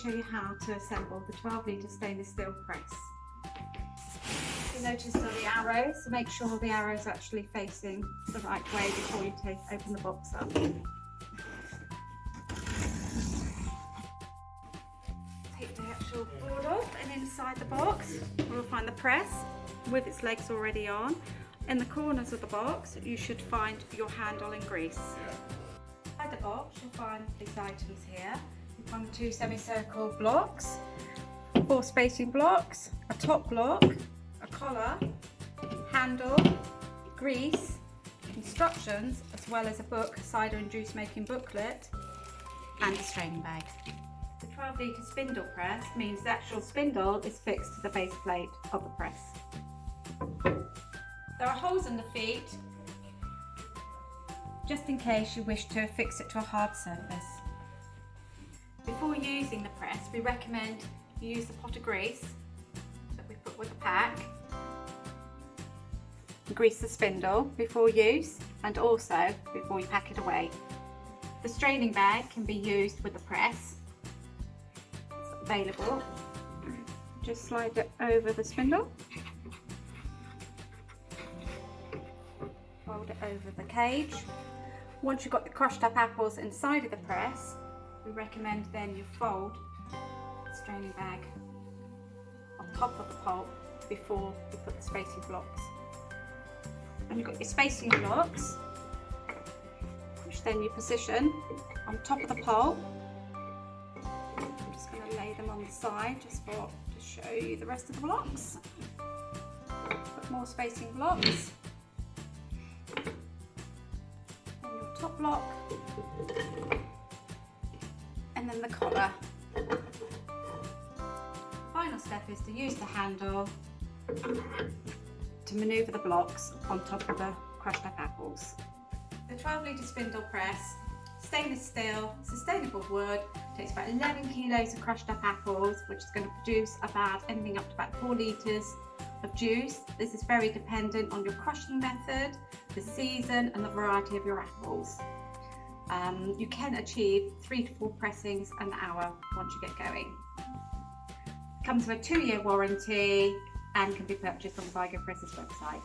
show you how to assemble the 12-litre stainless steel press. You notice on the arrows, so make sure the arrows are actually facing the right way before you open the box up. Take the actual board off, and inside the box we'll find the press with its legs already on. In the corners of the box you should find your handle and grease. Inside the box you'll find these items here. You'll find the 2 semicircle blocks, 4 spacing blocks, a top block, a collar, handle, grease, instructions, as well as a book, a cider and juice making booklet, and a straining bag. The 12-litre spindle press means the actual spindle is fixed to the base plate of the press. There are holes in the feet just in case you wish to fix it to a hard surface. Before using the press, we recommend you use the pot of grease that we put with the pack. Grease the spindle before use and also before you pack it away. The straining bag can be used with the press. It's available. Just slide it over the spindle. Fold it over the cage. Once you've got the crushed up apples inside of the press, we recommend then you fold the straining bag on top of the pulp before you put the spacing blocks. And you've got your spacing blocks, which then you position on top of the pulp. I'm just going to lay them on the side just to show you the rest of the blocks. Put more spacing blocks. And your top block. And then the collar. Final step is to use the handle to manoeuvre the blocks on top of the crushed up apples. The 12-litre spindle press, stainless steel, sustainable wood, takes about 11 kilos of crushed up apples, which is going to produce about anything up to about 4 litres of juice. This is very dependent on your crushing method, the season and the variety of your apples. You can achieve 3 to 4 pressings an hour once you get going. Comes with a 2-year warranty and can be purchased on the Vigo Press's website.